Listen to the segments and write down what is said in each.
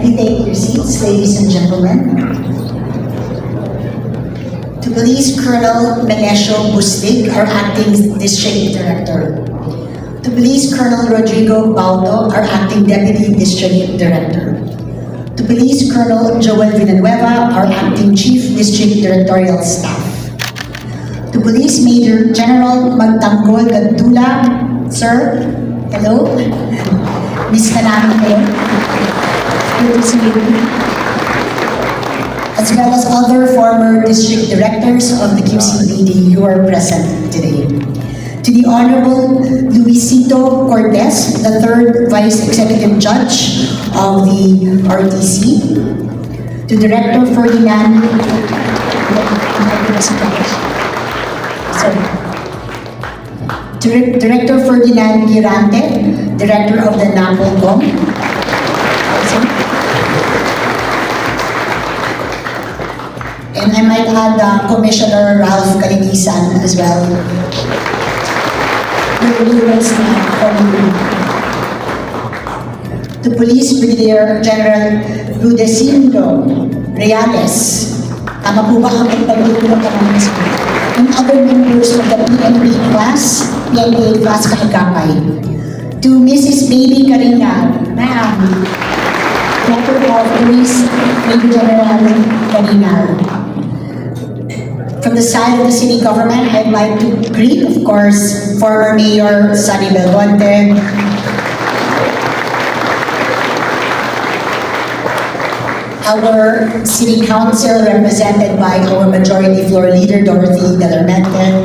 Kindly take your seats, ladies and gentlemen. To Police Colonel Menesio Buslig, our Acting District Director. To Police Colonel Rodrigo Bauto, our Acting Deputy District Director. To Police Colonel Joel Villanueva, our Acting Chief District Directorial Staff. To Police Major General Magtanggol Gantula, sir, hello. Miss ka namin kayo. Good to see you. As well as other former district directors of the QCPD who are present today. To the Honorable Luisito Cortez, the third Vice Executive Judge of the RTC. To Director Ferdinand, Director Ferdinand Girante, Director of the NAPOLCOM. And I might add Commissioner Ralph Calinisan as well. To Police Brigadier General Rudecindo Reales, tama po ba ang pagpagulong ka naman sa and other members of the PNP class, PNP class Kahigapay. To Mrs. Baby Karina, ma'am, Director of Police Major General Karina. From the side of the city government, I'd like to greet, of course, former Mayor Sunny Belmonte, our City Council represented by our Majority Floor Leader, Dorothy Galarmente.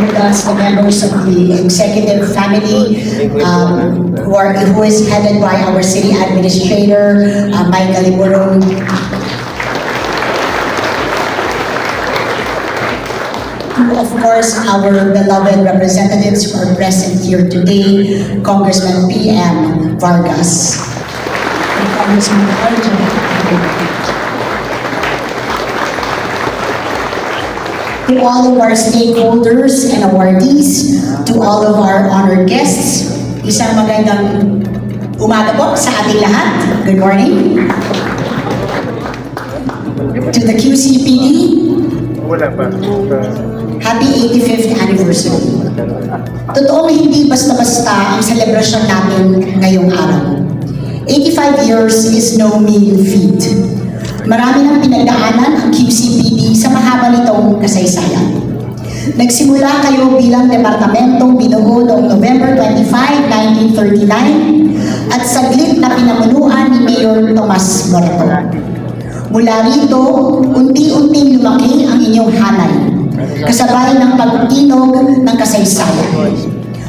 With us, the members of the executive family, who is headed by our City Administrator, Mike Aliburong. Of course, our beloved representatives who are present here today, Congressman PM Vargas, and Congressman Arjun. To all of our stakeholders and awardees, to all of our honored guests, isang magandang umaga po sa ating lahat. Good morning. To the QCPD, happy 85th anniversary. Totoong hindi basta-basta ang selebrasyon natin ngayong araw. 85 years is no mean feat. Marami nang pinagdaanan ang QCPD sa mahaba nitong kasaysayan. Nagsimula kayo bilang departamentong binuo noong November 25, 1939 at saglit na pinamunuan ni Mayor Tomas Morato. Mula rito, unti-unting lumaki ang inyong hanay, kasabay ng pagtinog ng kasaysayan.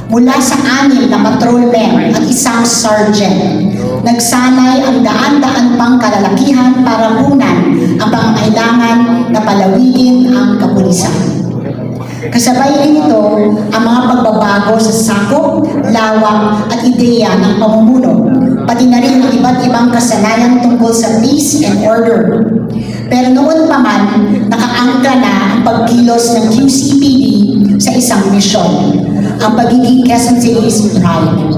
Mula sa 6 na patrolmen at isang sergeant, nagsanay ang daan-daan pang kalalakihan para hunan ang pangangailangan na palawigin ang kapulisan. Kasabay rin ito ang mga pagbabago sa sakop, lawak at ideya ng pamumuno, pati na rin ang iba't ibang kasanayan tungkol sa peace and order. Pero noon pa man, nakaangka na ang pagkilos ng QCPD sa isang misyon, ang pagiging Quezon City's pride.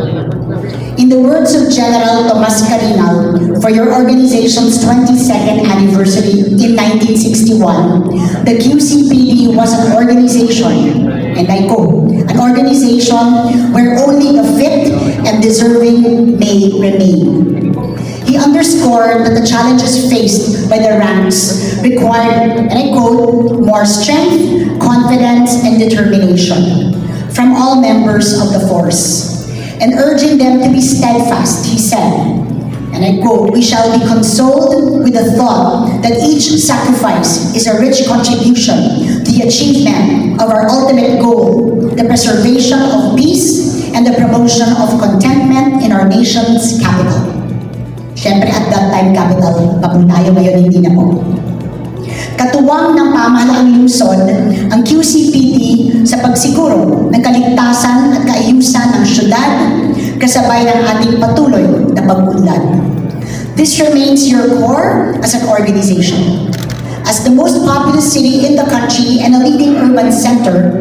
In the words of General Tomas Carinal, for your organization's 22nd anniversary in 1961, the QCPD was an organization, and I quote, an organization where only the fit and deserving may remain. He underscored that the challenges faced by the ranks required, and I quote, more strength, confidence, and determination from all members of the force. And urging them to be steadfast, he said, and I quote, we shall be consoled with the thought that each sacrifice is a rich contribution to the achievement of our ultimate goal, the preservation of peace and the promotion of contentment in our nation's capital. Siyempre, at that time, capital, pa po tayo, ngayon hindi na po. Katuwang ng pamahalaang lungsod ang QCPD sa pagsiguro ng kaligtasan at kaayusan ng syudad kasabay ng ating patuloy na pag-unlad. This remains your core as an organization. As the most populous city in the country and a leading urban center,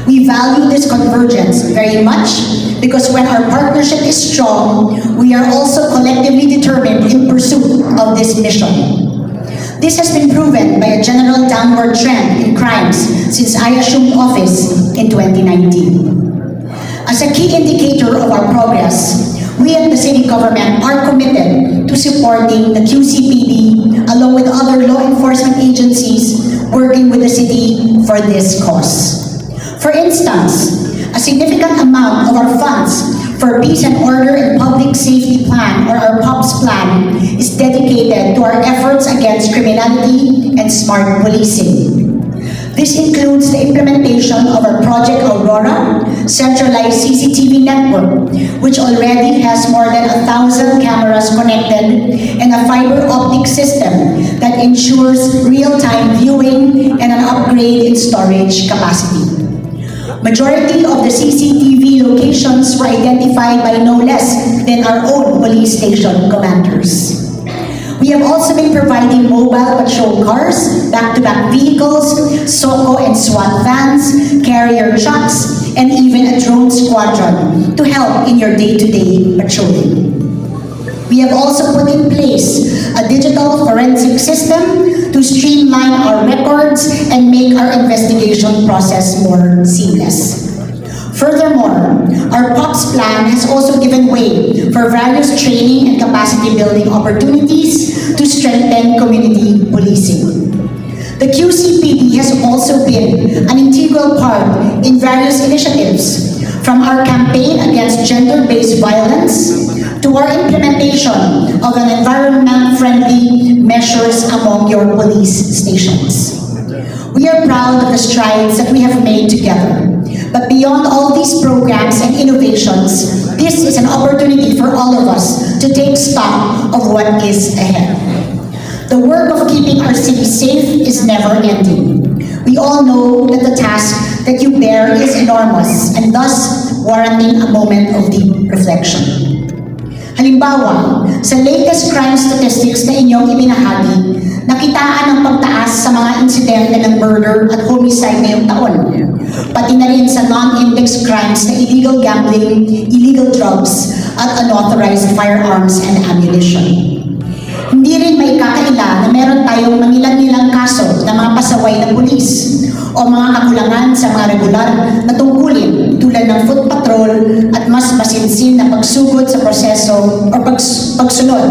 We value this convergence very much because when our partnership is strong, we are also collectively determined in pursuit of this mission. This has been proven by a general downward trend in crimes since I assumed office in 2019. As a key indicator of our progress, we at the city government are committed to supporting the QCPD along with other law enforcement agencies working with the city for this cause. For instance, a significant amount of our funds for Peace and Order and Public Safety Plan, or our POPS plan, is dedicated to our efforts against criminality and smart policing. This includes the implementation of our Project Aurora centralized CCTV network, which already has more than 1,000 cameras connected and a fiber optic system that ensures real-time viewing and an upgrade in storage capacity. Majority of the CCTV locations were identified by no less than our own police station commanders. We have also been providing mobile patrol cars, back-to-back vehicles, SOCO and SWAT vans, carrier trucks, and even a drone squadron to help in your day-to-day patrolling. We have also put in place a digital forensic system to streamline our records and make our investigation process more seamless. Furthermore, our POPS plan has also given way for various training and capacity building opportunities to strengthen community policing. The QCPD has also been an integral part in various initiatives, from our campaign against gender-based violence to our implementation of an environment-friendly measures among your police stations. We are proud of the strides that we have made together. But beyond all these programs and innovations, this is an opportunity for all of us to take stock of what is ahead. The work of keeping our city safe is never ending. We all know that the task that you bear is enormous and thus warranting a moment of deep reflection. Halimbawa, sa latest crime statistics na inyong ibinahagi, nakitaan ang pagtaas sa mga insidente ng murder at homicide ngayong taon. Pati na rin sa non-index crimes na illegal gambling, illegal drugs, at unauthorized firearms and ammunition. Hindi rin may kakaila na meron tayong mangilan-nilang kaso ng mga pasaway na pulis o mga kakulangan sa mga regular na tungkulin tulad ng foot patrol at mas masinsin na pagsugod sa proseso o pagsunod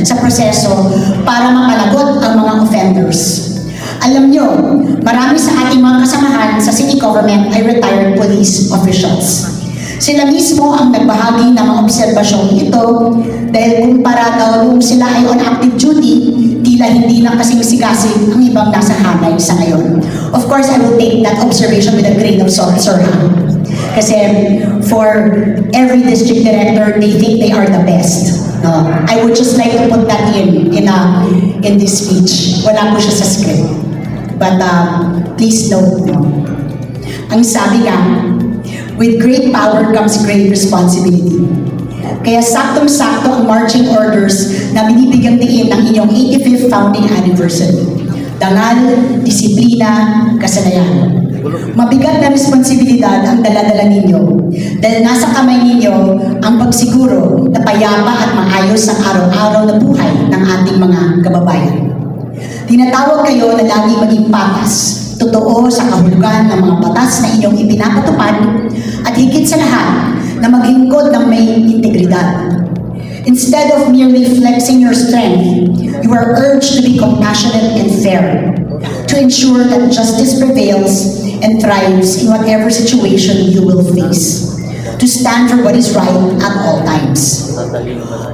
sa proseso para mapalagot ang mga offenders. Alam nyo, marami sa ating mga kasamahan sa city government ay retired police officials. Sila mismo ang nagbahagi ng mga obserbasyong ito dahil kumpara daw nung sila ay on active duty, tila hindi na kasing sigasig ang ibang nasa hanay sa ngayon. Of course, I will take that observation with a grain of salt, sir. Kasi for every district director, they think they are the best. No? I would just like to put that in this speech. Wala po siya sa script. But please note, no? Ang sabi nga, with great power comes great responsibility. Kaya saktong-sakto ang marching orders na binibigyang diin ng inyong 85th founding anniversary. Dangal, disiplina, kasanayan. Mabigat na responsibilidad ang dala-dala ninyo dahil nasa kamay ninyo ang pagsiguro na payapa at maayos ang araw-araw na buhay ng ating mga kababayan. Tinatawag kayo na lagi maging patas, totoo sa kahulugan ng mga batas na inyong ipinapatupad at higit sa lahat na maglingkod ng may integridad. Instead of merely flexing your strength, you are urged to be compassionate and fair, to ensure that justice prevails and thrives in whatever situation you will face, to stand for what is right at all times.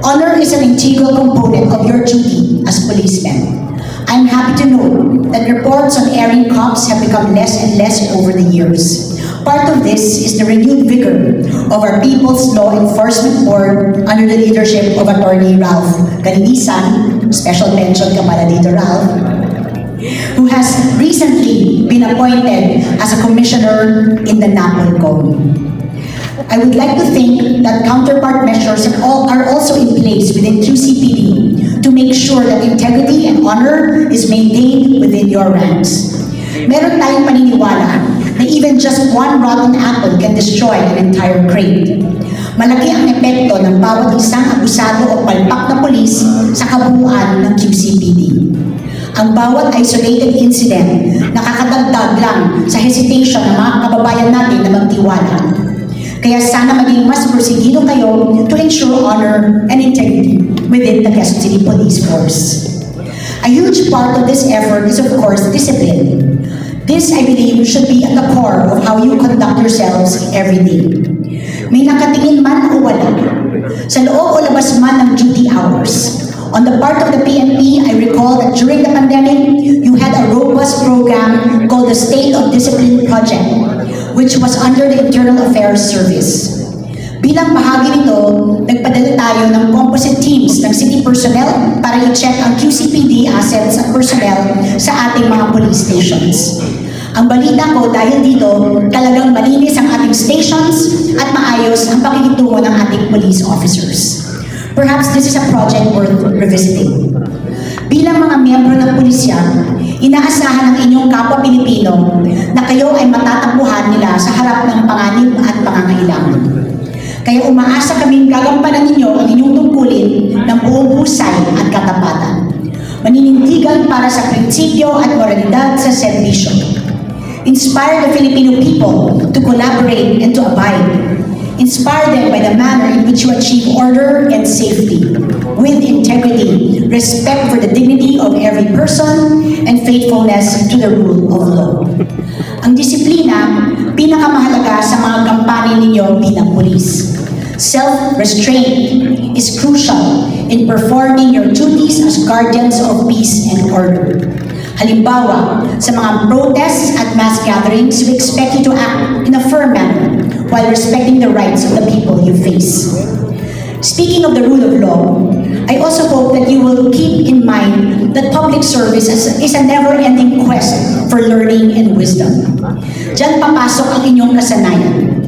Honor is an integral component of your duty as policemen. I'm happy to note that reports on erring cops have become less and less over the years. Part of this is the renewed vigor of our People's Law Enforcement Board under the leadership of Attorney Ralph Galinisan, special mention ka pala dito, Ralph, who has recently been appointed as a commissioner in the NAPOLCOM. I would like to think that counterpart measures are also in place within QCPD to make sure that integrity and honor is maintained within your ranks. Meron tayong paniniwala na even just one rotten apple can destroy an entire crate. Malaki ang epekto ng bawat isang abusado o palpak na pulis sa kabuuan ng QCPD. Ang bawat isolated incident nakakadagdag lang sa hesitation ng mga kababayan natin na magtiwala. Kaya sana maging mas porsigido kayo to ensure honor and integrity within the Quezon City Police Force. A huge part of this effort is of course discipline. This, I believe, should be at the core of how you conduct yourselves every day. May nakatingin man o wala, sa loob o labas man ng duty hours. On the part of the PNP, I recall that during the pandemic, you had a robust program called the State of Discipline Project, which was under the Internal Affairs Service. Bilang bahagi nito, nagpadala tayo ng composite teams ng city personnel para i-check ang QCPD assets at personnel sa ating mga police stations. Ang balita ko dahil dito, talagang malinis ang ating stations at maayos ang pakikitungo ng ating police officers. Perhaps this is a project worth revisiting. Bilang mga miyembro ng pulisya, inaasahan ng inyong kapwa Pilipino na kayo ay matatakbuhan nila sa harap ng panganib at pangangailangan. Kaya umaasa kaming gagampanan ninyo ang inyong tungkulin ng buong husay at katapatan. Maninindigan para sa prinsipyo at moralidad sa serbisyo. Inspire the Filipino people to collaborate and to abide. Inspire them by the manner in which you achieve order and safety, with integrity, respect for the dignity of every person, and faithfulness to the rule of law. Ang disiplina, pinakamahalaga sa mga kampanya ninyo bilang pulis. Self-restraint is crucial in performing your duties as guardians of peace and order. Halimbawa, sa mga protests at mass gatherings, we expect you to act in a firm manner while respecting the rights of the people you face. Speaking of the rule of law, I also hope that you will keep in mind that public service is a never-ending quest for learning and wisdom. Diyan papasok ang inyong kasanayan.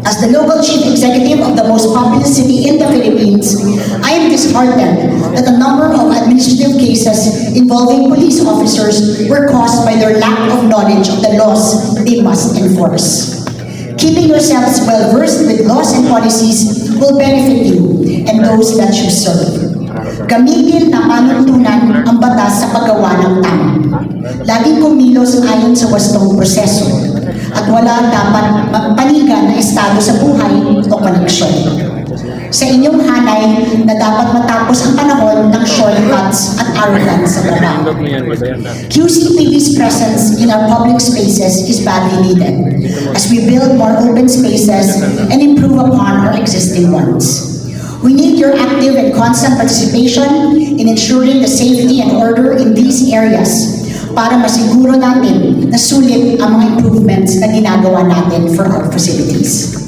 As the local chief executive of the most populous city in the Philippines, I am disheartened that a number of administrative cases involving police officers were caused by their lack of knowledge of the laws they must enforce. Keeping yourselves well-versed with laws and policies will benefit you and those that you serve. Gamitin na panuntunan ang batas sa paggawa ng tama. Laging kumilos ayon sa wastong proseso at wala dapat panigan na estado sa buhay o koneksyon. Sa inyong hanay na dapat matapos ang panahon ng shortcuts at arrogance sa trabaho. QCPD's presence in our public spaces is badly needed as we build more open spaces and improve upon our existing ones. We need your active and constant participation in ensuring the safety and order in these areas para masiguro natin na sulit ang mga improvements na ginagawa natin for our facilities.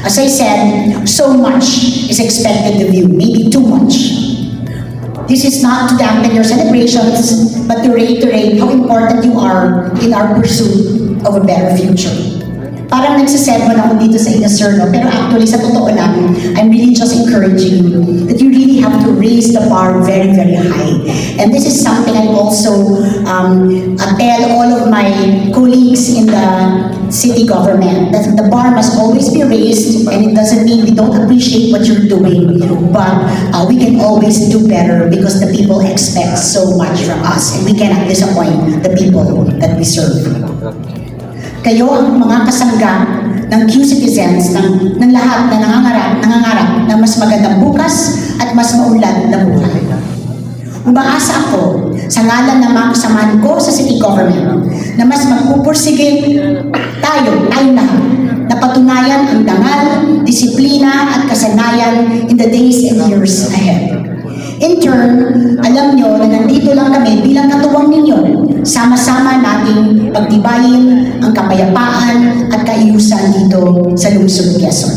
As I said, so much is expected of you, maybe too much. This is not to dampen your celebrations, but to reiterate how important you are in our pursuit of a better future. Parang nagsisermon ako dito sa inyo, sir, no? Pero actually, sa totoo lang, I'm really just encouraging you that you really have to raise the bar very, very high. And this is something I also tell all of my colleagues in the city government, that the bar must always be raised, and it doesn't mean we don't appreciate what you're doing, but we can always do better because the people expect so much from us, and we cannot disappoint the people that we serve. Kayo ang mga kasangga ng Q-citizens ng lahat na nangangarap ng mas magandang bukas at mas maunlad na buhay. Umaasa ako sa ngalan ng mga kasamahan ko sa city government na mas magpupursige tayong lahat na patunayan ang dangal, disiplina at kasanayan in the days and years ahead. In turn, alam nyo na nandito lang kami bilang katuwang ninyo. Sama-sama nating pagtibayin ang kapayapaan at kaayusan dito sa lungsod Quezon.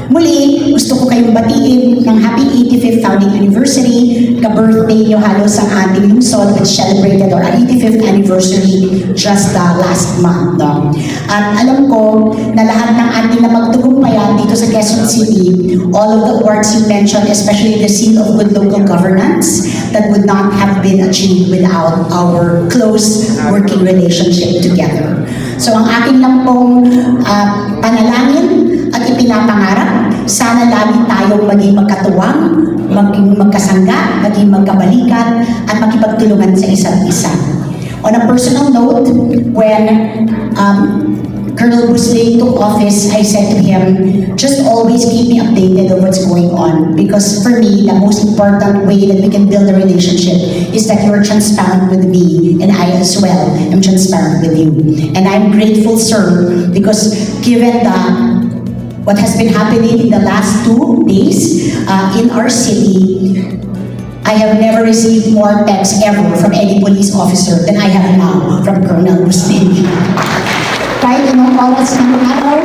Muli, gusto ko kayong batiin ng happy 85th founding anniversary, ka-birthday nyo halos ang ating lungsod, which celebrated our 85th anniversary just last month. No? At alam ko na lahat ng ating napagtagumpayan dito sa Quezon City, all of the awards you mentioned, especially the seal of good local governance, that would not have been achieved without our close working relationship together. So ang aking lang pong panalangin at ipinapangarap, sana lagi tayong maging magkatuwang, maging magkasangga, maging magkabalikan, at makipagtulungan sa isa't isa. On a personal note, when Colonel Busday took office, I said to him, just always keep me updated of what's going on. Because for me, the most important way that we can build a relationship is that you're transparent with me, and I as well am transparent with you. And I'm grateful, sir, because given what has been happening in the last 2 days in our city, I have never received more texts ever from any police officer than I have now from Colonel Busday. Kahit anong oras ng araw,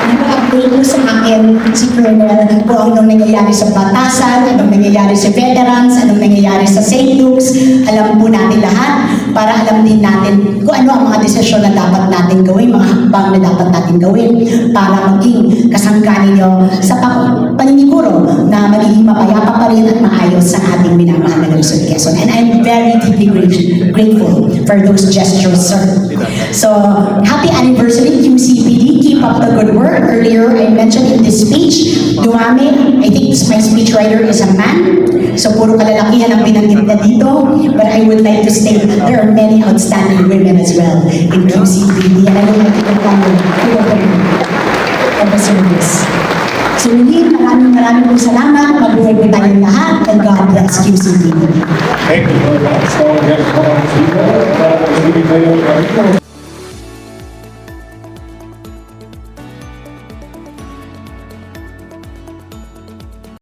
nag-update mo sa akin si Colonel kung anong nangyayari sa batasan, anong nangyayari sa veterans, anong nangyayari sa St. Luke's. Alam po natin lahat para alam din natin kung ano ang mga desisyon na dapat natin gawin, mga hakbang na dapat natin gawin para maging kasangga ninyo sa paniniguro na magiging mapayapa pa rin at maayos sa ating minamahal na Luzon, Quezon. And I'm very deeply grateful for those gestures, sir. So, happy anniversary, QCPD. Keep up the good work. Earlier, I mentioned in this speech, dumami, I think my speechwriter is a man. So, puro kalalakihan ang binanggit na dito. But I would like to state there are many outstanding women as well in QCPD. And I would like to thank you for the service. So, muli, maraming pong salamat. Mabuhay po tayong lahat. And God bless QCPD. Thank you very much. So, again,